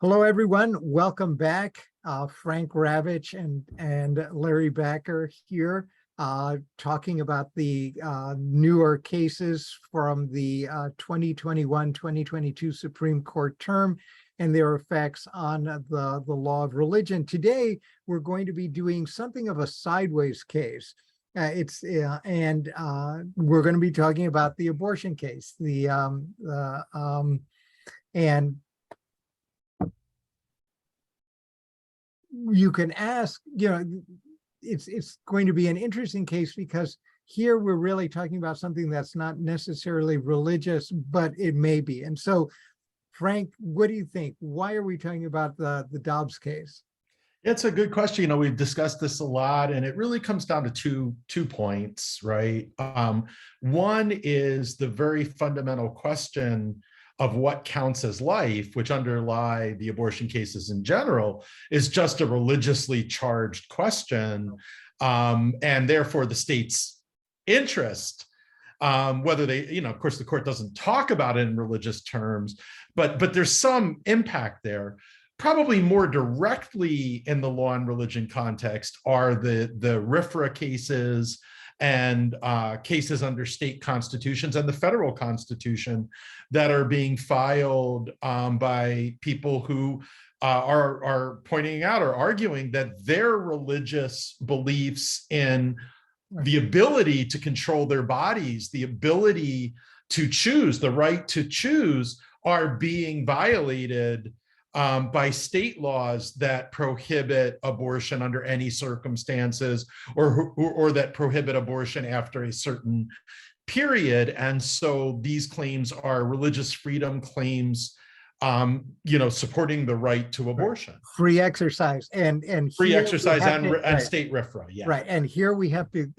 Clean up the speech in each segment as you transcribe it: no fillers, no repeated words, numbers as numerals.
Hello, everyone. Welcome back. Frank Ravitch and Larry Backer here, talking about the newer cases from the 2021-2022 Supreme Court term and their effects on the law of religion. Today, we're going to be doing something of a sideways case. We're going to be talking about the abortion case. And you can ask, it's going to be an interesting case because here we're really talking about something that's not necessarily religious, but it may be. And so, Frank, what do you think? Why are we talking about the Dobbs case? It's a good question. We've discussed this a lot, and it really comes down to two points, right? One is the very fundamental question of what counts as life, which underlie the abortion cases in general, is just a religiously charged question, and therefore the state's interest, whether they, of course, the court doesn't talk about it in religious terms, but there's some impact there. Probably more directly in the law and religion context are the RFRA cases and cases under state constitutions and the federal constitution that are being filed by people who are pointing out or arguing that their religious beliefs in the ability to control their bodies, the ability to choose, the right to choose, are being violated by state laws that prohibit abortion under any circumstances, or that prohibit abortion after a certain period. And so these claims are religious freedom claims, supporting the right to abortion, free exercise, and free exercise and state RFRA. Yeah, right. And here we have to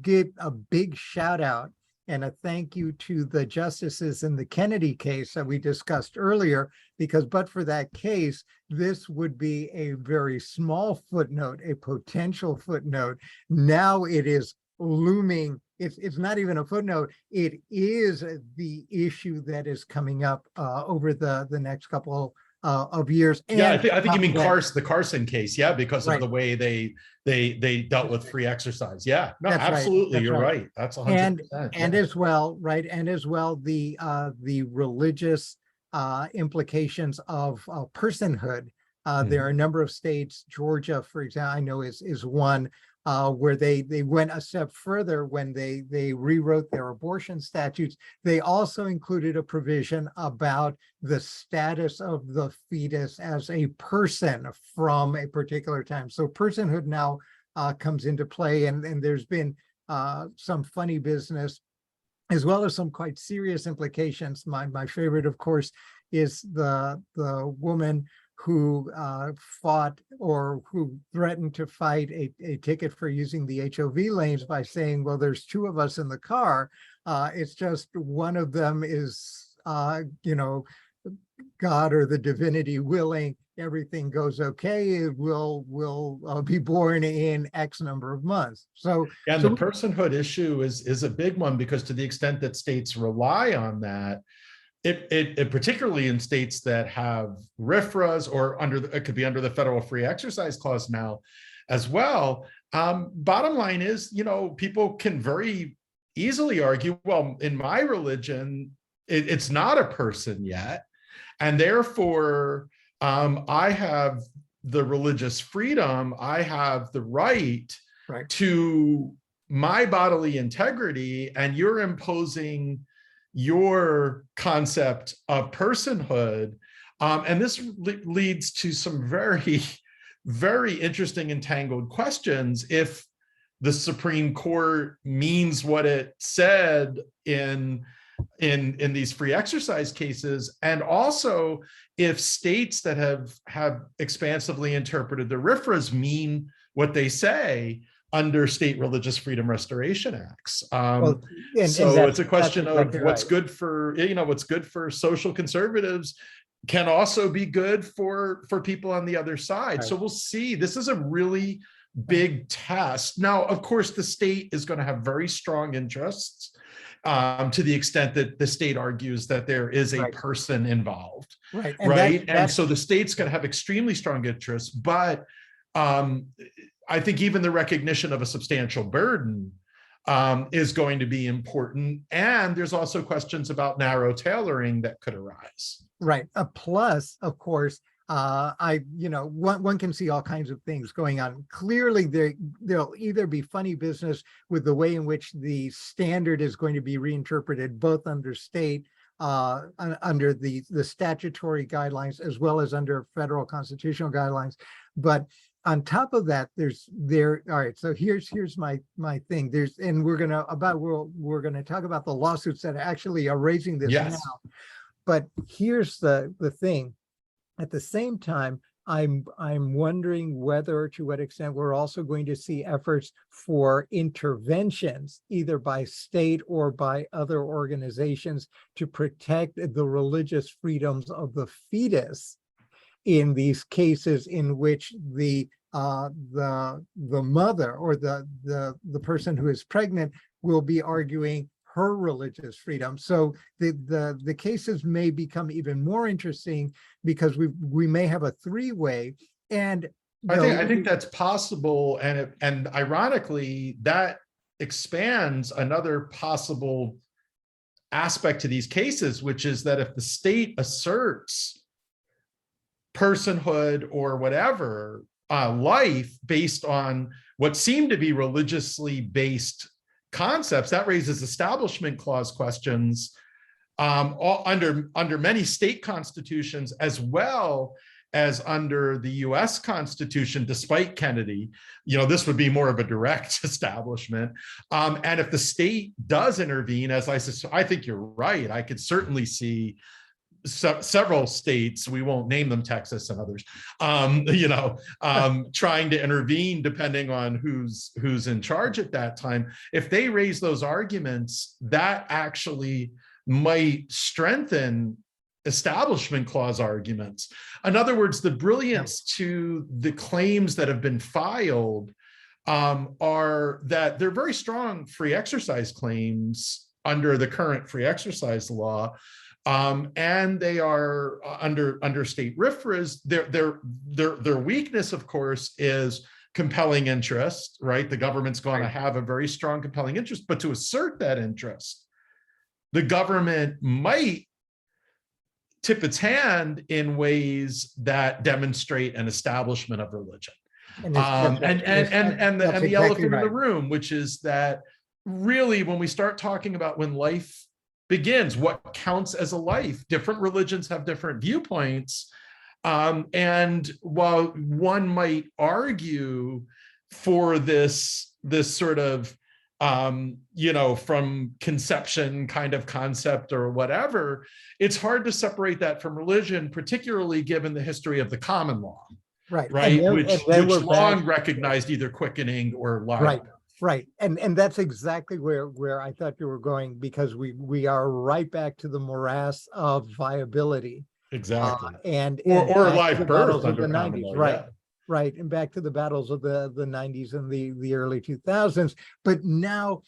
give a big shout out and a thank you to the justices in the Kennedy case that we discussed earlier, because but for that case, this would be a very small footnote, a potential footnote. Now it is looming. It's not even a footnote. It is the issue that is coming up over the next couple of years. And yeah, I think you mean the Carson case, yeah, because of the way they dealt with free exercise. Yeah, no, that's absolutely, right. You're right. That's 100%. And as well, right, and as well the religious implications of personhood. There are a number of states, Georgia, for example, I know is one, where they went a step further when they rewrote their abortion statutes. They also included a provision about the status of the fetus as a person from a particular time. So personhood now comes into play, and there's been some funny business as well as some quite serious implications. My favorite, of course, is the woman who fought or who threatened to fight a ticket for using the HOV lanes by saying, well, there's two of us in the car. It's just one of them is, God or the divinity willing, everything goes okay. It will be born in X number of months. So, and the personhood issue is a big one, because to the extent that states rely on that, it particularly in states that have RFRAs, or it could be under the federal free exercise clause now as well. Bottom line is, people can very easily argue, well, in my religion, it's not a person yet. And therefore, I have the religious freedom, I have the right to my bodily integrity, and you're imposing your concept of personhood. And this leads to some very, very interesting entangled questions. If the Supreme Court means what it said in these free exercise cases, and also if states that have expansively interpreted the RFRAs mean what they say under state religious freedom restoration acts. So it's a question of what's good for, what's good for social conservatives can also be good for people on the other side. So we'll see. This is a really big test. Now, of course, the state is going to have very strong interests to the extent that the state argues that there is a Right. person involved, Right. And right? And that's so the state's going to have extremely strong interests, but I think even the recognition of a substantial burden is going to be important. And there's also questions about narrow tailoring that could arise. right. A plus, of course, one can see all kinds of things going on. Clearly, there'll either be funny business with the way in which the standard is going to be reinterpreted, both under state, under the statutory guidelines, as well as under federal constitutional guidelines. But on top of that, all right, so here's my thing. We're gonna talk about the lawsuits that actually are raising this Yes. now. But here's the thing. At the same time, I'm wondering whether, to what extent, we're also going to see efforts for interventions, either by state or by other organizations, to protect the religious freedoms of the fetus in these cases in which the mother or the person who is pregnant will be arguing her religious freedom. So the cases may become even more interesting because we may have a three-way. And I think that's possible, and ironically, that expands another possible aspect to these cases, which is that if the state asserts personhood or whatever life based on what seem to be religiously based concepts, that raises establishment clause questions under many state constitutions, as well as under the US Constitution, despite Kennedy. This would be more of a direct establishment. And if the state does intervene, as I think you're right, I could certainly see several states, we won't name them, Texas and others, trying to intervene depending on who's in charge at that time. If they raise those arguments, that actually might strengthen establishment clause arguments. In other words, the brilliance to the claims that have been filed are that they're very strong free exercise claims under the current free exercise law. And they are under state RFRAs. Their weakness, of course, is compelling interest, right? The government's going to have a very strong compelling interest, but to assert that interest, the government might tip its hand in ways that demonstrate an establishment of religion. And the elephant in the room, which is that really, when we start talking about when life begins, what counts as a life, different religions have different viewpoints. And while one might argue for this sort of, from conception kind of concept or whatever, it's hard to separate that from religion, particularly given the history of the common law, right? Which long recognized either quickening or libel. Right. And that's exactly where I thought you were going, because we are right back to the morass of viability. Exactly. Or live birth under the 90s, law, right. Right. And back to the battles of the 90s and the early 2000s. But now,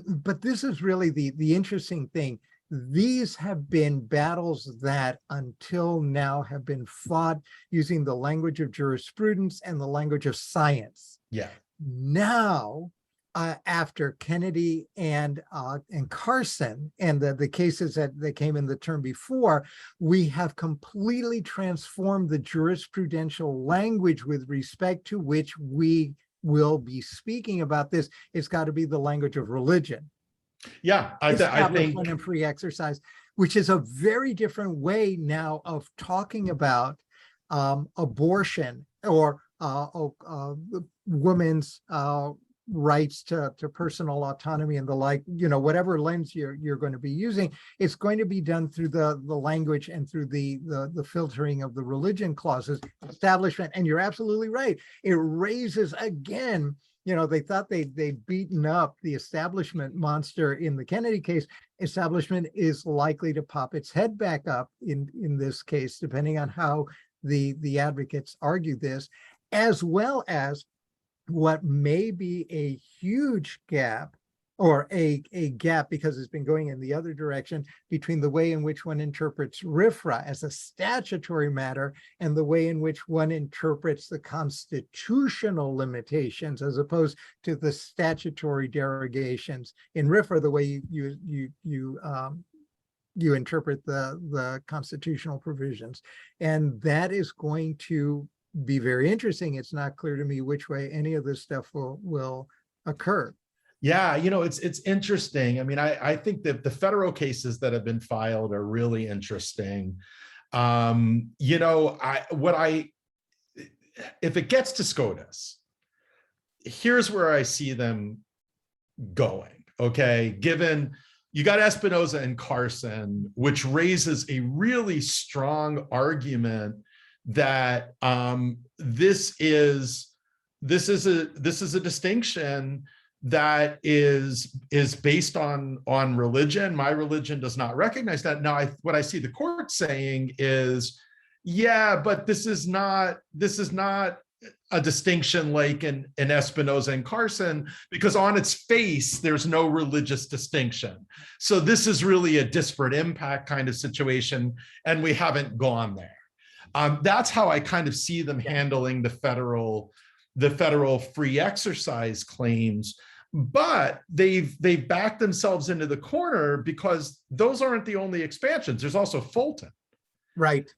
but this is really the interesting thing. These have been battles that until now have been fought using the language of jurisprudence and the language of science. Yeah. Now, after Kennedy and Carson and the cases that came in the term before, we have completely transformed the jurisprudential language with respect to which we will be speaking about this. It's got to be the language of religion. Yeah, I think and free exercise, which is a very different way now of talking about abortion or women's rights to personal autonomy and the like, whatever lens you're going to be using. It's going to be done through the language and through the filtering of the religion clauses, establishment. And you're absolutely right. It raises again, they thought they'd beaten up the establishment monster in the Kennedy case. Establishment is likely to pop its head back up in this case, depending on how the advocates argue this, as well as what may be a huge gap or a gap, because it's been going in the other direction, between the way in which one interprets RFRA as a statutory matter and the way in which one interprets the constitutional limitations as opposed to the statutory derogations. In RFRA, the way you interpret the constitutional provisions. And that is going to be very interesting. It's not clear to me which way any of this stuff will occur. Yeah, it's interesting. I mean, I think that the federal cases that have been filed are really interesting. If it gets to SCOTUS, here's where I see them going. Okay, given you got Espinoza and Carson, which raises a really strong argument that this is a distinction that is based on religion. My religion does not recognize that. Now, what I see the court saying is, yeah, but this is not a distinction like in Espinoza and Carson, because on its face, there's no religious distinction. So this is really a disparate impact kind of situation, and we haven't gone there. That's how I kind of see them handling the federal free exercise claims. But they've backed themselves into the corner because those aren't the only expansions. There's also Fulton. Right.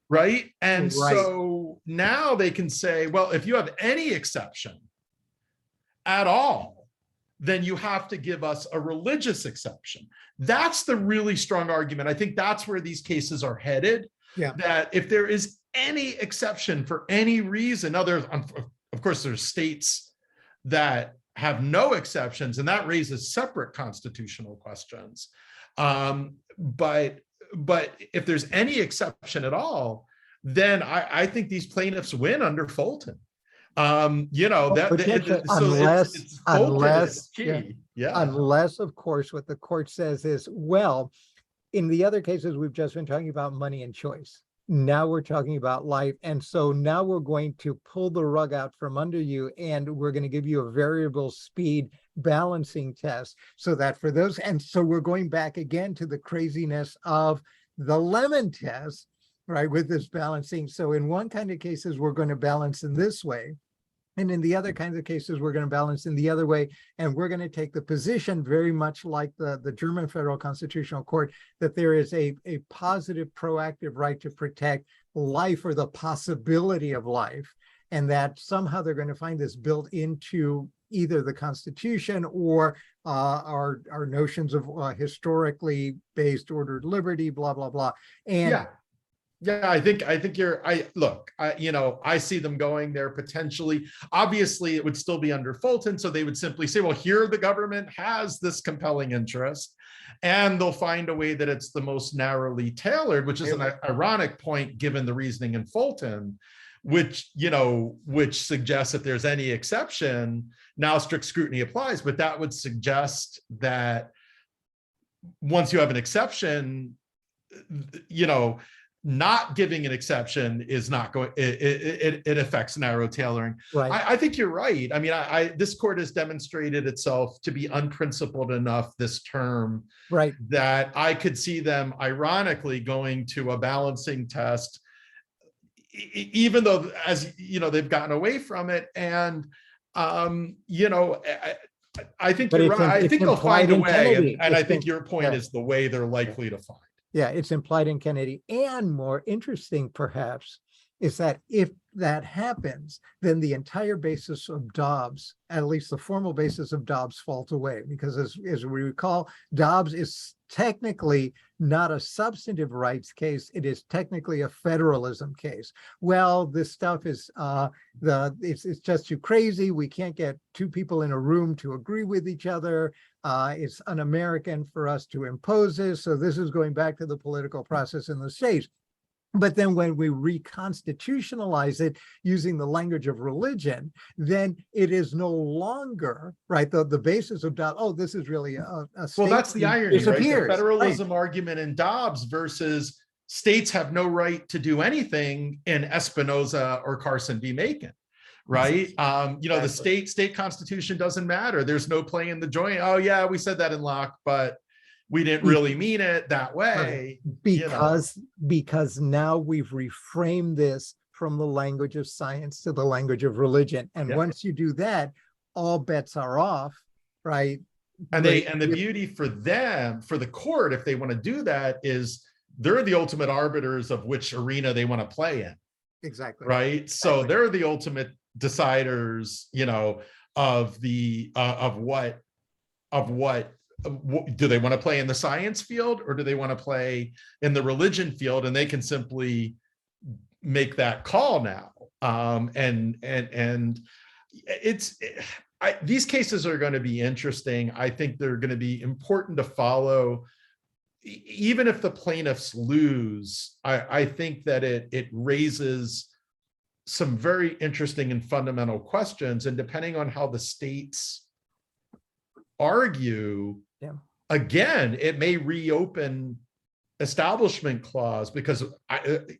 And so now they can say, well, if you have any exception at all, then you have to give us a religious exception. That's the really strong argument. I think that's where these cases are headed. Yeah. That if there is any exception for any reason, now of course, there's states that have no exceptions, and that raises separate constitutional questions. But if there's any exception at all, then I think these plaintiffs win under Fulton. Unless, of course, what the court says is, well, in the other cases, we've just been talking about money and choice. Now we're talking about life. And so now we're going to pull the rug out from under you, and we're going to give you a variable speed balancing test so that for those, and so we're going back again to the craziness of the lemon test, right, with this balancing. So in one kind of cases, we're going to balance in this way. And in the other kinds of cases, we're going to balance in the other way. And we're going to take the position very much like the German Federal Constitutional Court, that there is a positive, proactive right to protect life or the possibility of life. And that somehow they're going to find this built into either the Constitution or our notions of historically based ordered liberty, blah, blah, blah. And yeah, I think I see them going there potentially. Obviously, it would still be under Fulton, so they would simply say, well, here the government has this compelling interest, and they'll find a way that it's the most narrowly tailored, which is an ironic point given the reasoning in Fulton, which suggests if there's any exception, now strict scrutiny applies, but that would suggest that once you have an exception, not giving an exception is not going, it affects narrow tailoring. Right. I think you're right. I mean, this court has demonstrated itself to be unprincipled enough this term, right, that I could see them ironically going to a balancing test, even though, as you know, they've gotten away from it. And, I think you're right. I think they'll find a way. And I think your point is the way they're likely to find. Yeah, it's implied in Kennedy. And more interesting, perhaps, is that if that happens, then the entire basis of Dobbs, at least the formal basis of Dobbs, falls away. Because as we recall, Dobbs is technically not a substantive rights case. It is technically a federalism case. Well, this stuff is it's just too crazy. We can't get two people in a room to agree with each other. It's un-American for us to impose this. So this is going back to the political process in the states. But then when we reconstitutionalize it using the language of religion, then it is no longer, right, the basis of Dobbs. Oh, this is really a state. Well, that's the irony, right? The federalism argument in Dobbs versus states have no right to do anything in Espinoza or Carson v. Macon, right? You know, the Exactly. state constitution doesn't matter. There's no play in the joint. Oh yeah, we said that in Locke, but we didn't Be- really mean it that right. way, you know. Because now we've reframed this from the language of science to the language of religion. And Yeah. once you do that, all bets are off, right? And But the beauty for them, for the court, if they want to do that, is they're the ultimate arbiters of which arena they want to play in, exactly. right? So Exactly. they're the ultimate deciders, you know, of the of what do they want to play in the science field, or do they want to play in the religion field? And they can simply make that call now. And it's these cases are going to be interesting. I think they're going to be important to follow. Even if the plaintiffs lose, I think that it raises some very interesting and fundamental questions. And depending on how the states argue, Yeah. again, it may reopen establishment clause, because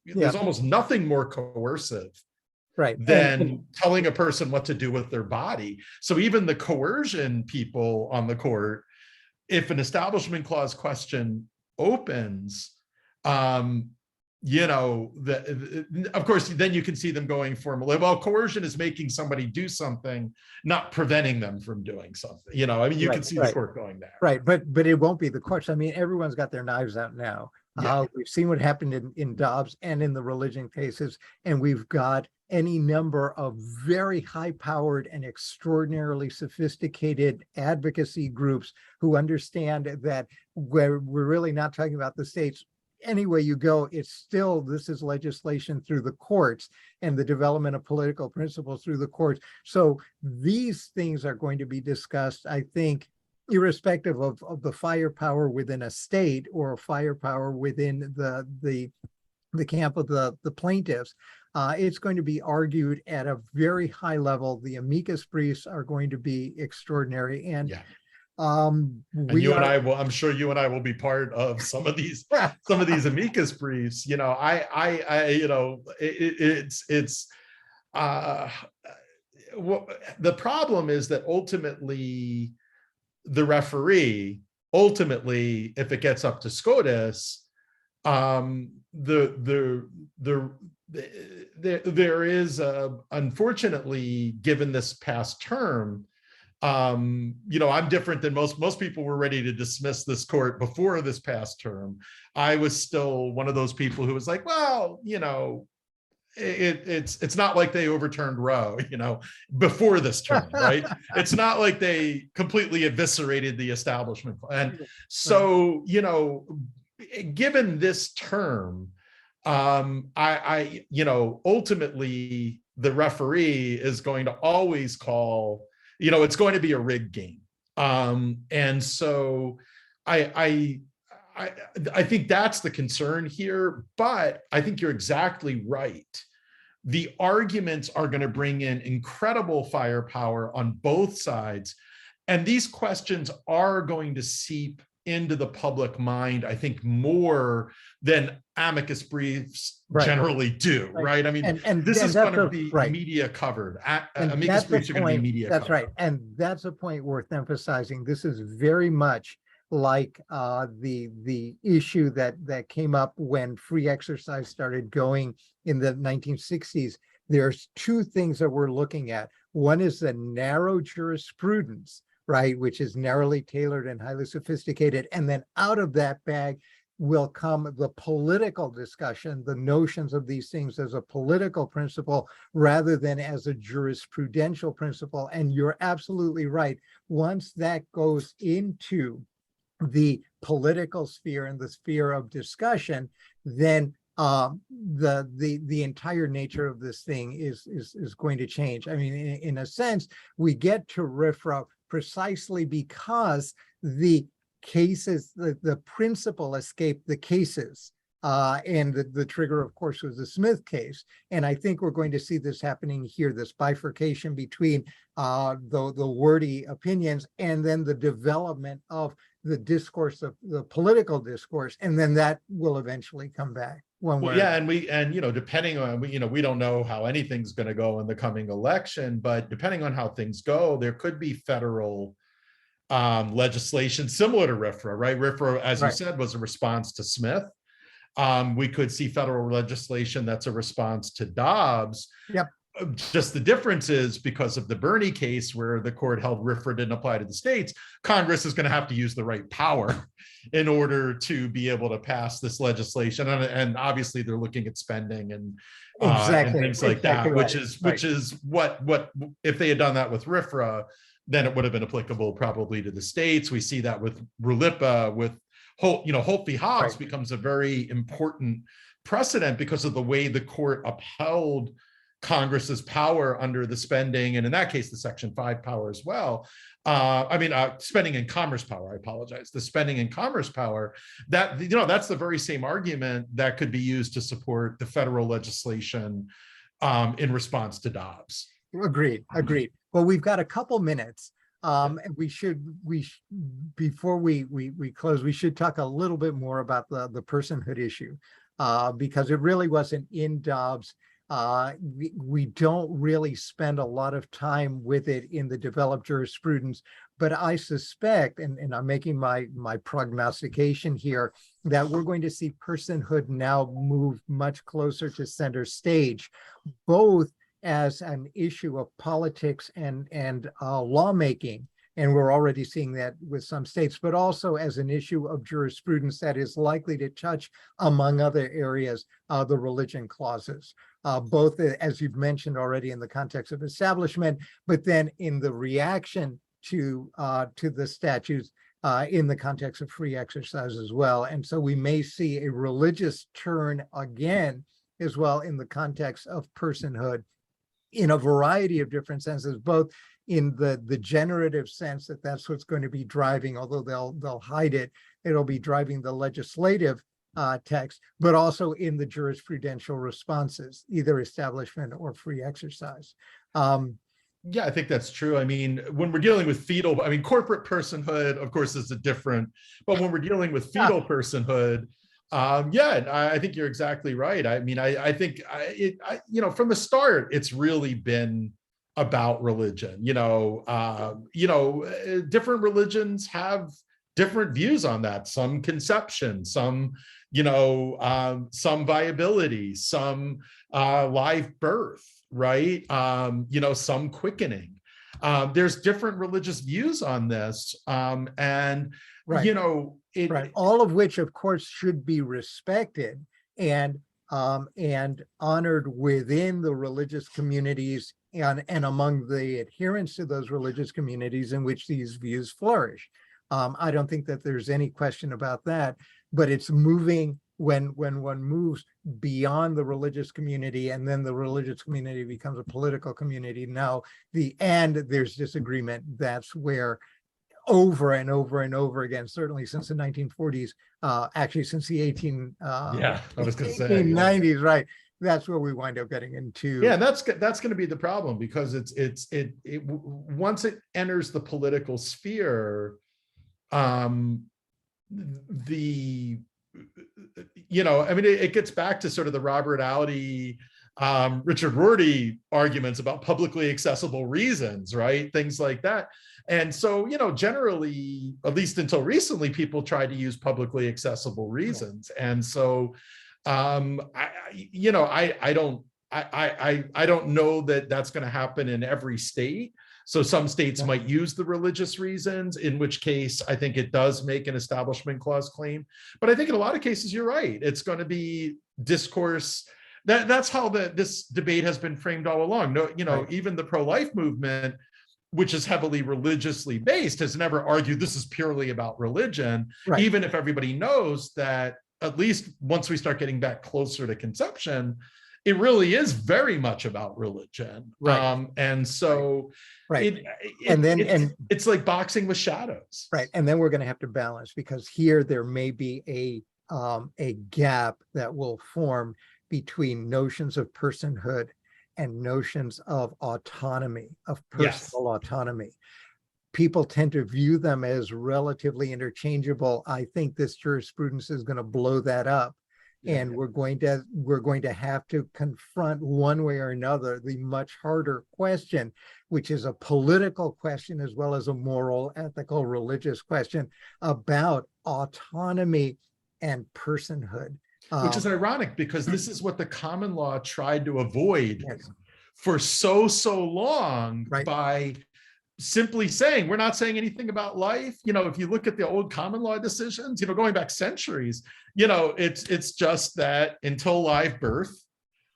there's almost nothing more coercive Right. than telling a person what to do with their body. So even the coercion people on the court, if an establishment clause question opens, you know, of course, then you can see them going formally, well, coercion is making somebody do something, not preventing them from doing something. You know, I mean, you can see the court going there. Right, but it won't be the question. I mean, everyone's got their knives out now. Yeah. We've seen what happened in Dobbs and in the religion cases, and we've got any number of very high-powered and extraordinarily sophisticated advocacy groups who understand that we're really not talking about the states. Any way you go, it's still, this is legislation through the courts and the development of political principles through the courts. So these things are going to be discussed, I think, irrespective of the firepower within a state or firepower within the camp of the plaintiffs. It's going to be argued at a very high level. The amicus briefs are going to be extraordinary. And yeah. And I'm sure you and I will be part of some of these amicus briefs. You know, you know, the problem is that ultimately the referee, if it gets up to SCOTUS, there is unfortunately, given this past term, you know, I'm different than most people were ready to dismiss this court before this past term. I was still one of those people who was like, well, you know, it's not like they overturned Roe, you know, before this term, right? It's not like they completely eviscerated the establishment. And so, you know, given this term, you know, ultimately the referee is going to always call, you know, it's going to be a rigged game. And so I think that's the concern here, but I think you're exactly right. The arguments are going to bring in incredible firepower on both sides. And these questions are going to seep into the public mind, I think, more than amicus briefs generally do, right? I mean, this is going to be media covered. Amicus briefs are going to be media covered. That's right. And that's a point worth emphasizing. This is very much like the issue that came up when free exercise started going in the 1960s. There's two things that we're looking at. One is the narrow jurisprudence, right, which is narrowly tailored and highly sophisticated. And then out of that bag will come the political discussion, the notions of these things as a political principle rather than as a jurisprudential principle. And you're absolutely right. Once that goes into the political sphere and the sphere of discussion, then the entire nature of this thing is going to change. I mean, in a sense, we get to RFRA precisely because the cases, the principle escaped the cases. And the trigger, of course, was the Smith case. And I think we're going to see this happening here, this bifurcation between the wordy opinions and then the development of the discourse, of the political discourse, and then that will eventually come back. one Well, way. yeah, and depending on, we don't know how anything's going to go in the coming election, but depending on how things go, there could be federal legislation similar to RFRA, right? RFRA, as you Right. said, was a response to Smith. We could see federal legislation that's a response to Dobbs. Yep. Just the difference is because of the Bernie case where the court held RFRA didn't apply to the states, Congress is going to have to use the right power in order to be able to pass this legislation. And obviously they're looking at spending and things like that, right. which is what if they had done that with RFRA, then it would have been applicable probably to the states. We see that with RLIPA, with Holt v. Hobbs Right. becomes a very important precedent because of the way the court upheld Congress's power under the spending, and in that case, the Section 5 power as well. Spending and commerce power, I apologize. The spending and commerce power, that's the very same argument that could be used to support the federal legislation in response to Dobbs. Agreed. Well, we've got a couple minutes. And before we close, we should talk a little bit more about the personhood issue, because it really wasn't in Dobbs. We don't really spend a lot of time with it in the developed jurisprudence, but I suspect, and I'm making my prognostication here, that we're going to see personhood now move much closer to center stage, both as an issue of politics and lawmaking, and we're already seeing that with some states, but also as an issue of jurisprudence that is likely to touch, among other areas, the religion clauses, both, as you've mentioned already, in the context of establishment, but then in the reaction to the statutes in the context of free exercise as well. And so we may see a religious turn again as well in the context of personhood, in a variety of different senses, both in the generative sense that that's what's going to be driving, although they'll hide it, it'll be driving the legislative text, but also in the jurisprudential responses, either establishment or free exercise. Yeah, I think that's true. I mean, when we're dealing with corporate personhood, of course, is but when we're dealing with fetal personhood, I think you're exactly right. I mean, I think from the start, it's really been about religion. Different religions have different views on that. Some conception, some viability, some live birth, right? Some quickening. There's different religious views on this, and right. Right. All of which, of course, should be respected and honored within the religious communities and among the adherents to those religious communities in which these views flourish. I don't think that there's any question about that, but it's moving when one moves beyond the religious community, and then the religious community becomes a political community. Now, there's disagreement. That's where over and over and over again, certainly since the 1940s, actually since the 1890s, right? That's where we wind up getting into. Yeah, that's going to be the problem, because once it enters the political sphere, it gets back to sort of the Robert Alley, Richard Rorty arguments about publicly accessible reasons, right? Things like that. And so, generally, at least until recently, people try to use publicly accessible reasons. And so, I don't know that that's going to happen in every state. So some states might use the religious reasons, in which case I think it does make an establishment clause claim. But I think in a lot of cases, you're right. It's going to be discourse. That's how this debate has been framed all along. Even the pro-life movement, which is heavily religiously based, has never argued this is purely about religion, even if everybody knows that, at least once we start getting back closer to conception, it really is very much about religion. And so it's like boxing with shadows. Right. And then we're going to have to balance, because here there may be a gap that will form between notions of personhood and notions of autonomy, of personal autonomy. People tend to view them as relatively interchangeable. I think this jurisprudence is going to blow that up, And we're going to have to confront one way or another the much harder question, which is a political question as well as a moral, ethical, religious question about autonomy and personhood. Which is ironic because this is what the common law tried to avoid Yes. for so long, Right. by simply saying, we're not saying anything about life. If you look at the old common law decisions, going back centuries, it's just that until live birth,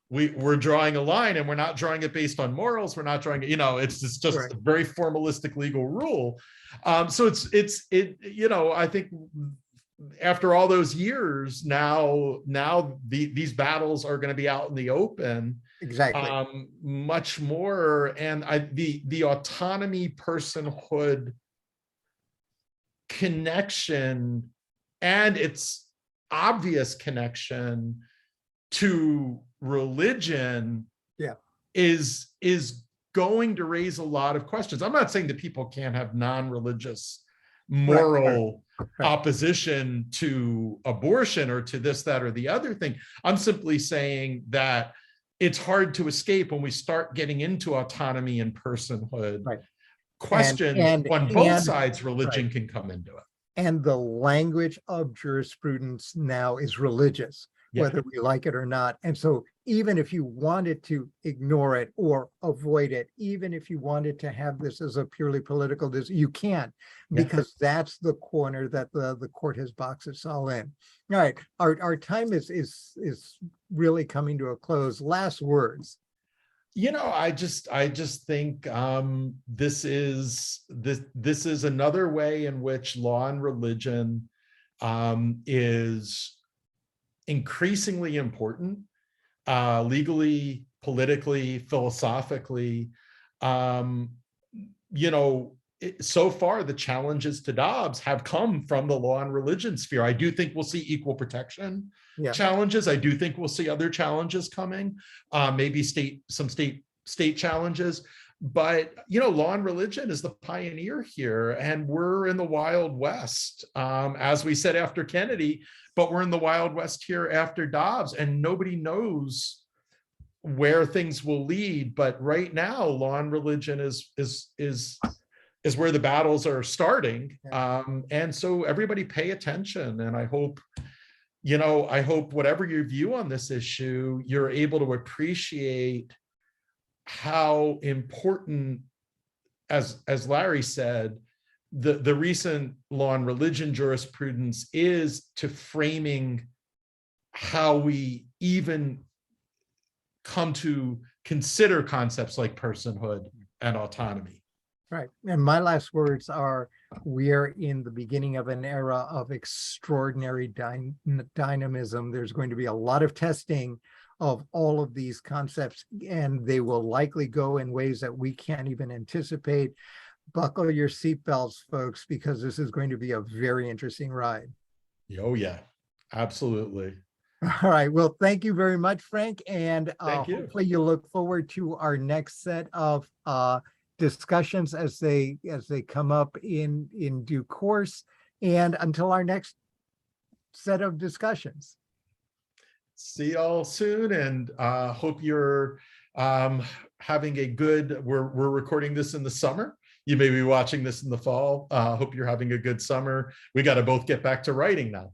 we're drawing a line, and we're not drawing it based on morals. We're not drawing it, it's just Right. a very formalistic legal rule. So I think after all those years, now these battles are going to be out in the open. Exactly. Much more. And the autonomy, personhood connection, and its obvious connection to religion, is going to raise a lot of questions. I'm not saying that people can't have non-religious moral opposition to abortion or to this, that, or the other thing. I'm simply saying that it's hard to escape when we start getting into autonomy and personhood. Questions on both sides, religion can come into it. And the language of jurisprudence now is religious, whether we like it or not. And so even if you wanted to ignore it or avoid it, even if you wanted to have this as a purely political, you can't, because that's the corner that the court has boxed us all in. All right, our time is really coming to a close. Last words. I just think this is another way in which law and religion is increasingly important, legally, politically, philosophically. So far, the challenges to Dobbs have come from the law and religion sphere. I do think we'll see equal protection challenges. I do think we'll see other challenges coming, maybe some state challenges. But law and religion is the pioneer here, and we're in the Wild West, as we said after Kennedy. But we're in the Wild West here after Dobbs, and nobody knows where things will lead. But right now, law and religion is where the battles are starting. And so everybody pay attention. And I hope whatever your view on this issue, you're able to appreciate how important, as Larry said, the recent law and religion jurisprudence is to framing how we even come to consider concepts like personhood and autonomy. Right. And my last words are, we are in the beginning of an era of extraordinary dynamism. There's going to be a lot of testing of all of these concepts, and they will likely go in ways that we can't even anticipate. Buckle your seatbelts, folks, because this is going to be a very interesting ride. Oh, yeah, absolutely. All right. Well, thank you very much, Frank. And hopefully you look forward to our next set of discussions as they come up in due course. And until our next set of discussions. See y'all soon, and hope you're having a good, we're recording this in the summer. You may be watching this in the fall. Hope you're having a good summer. We got to both get back to writing now.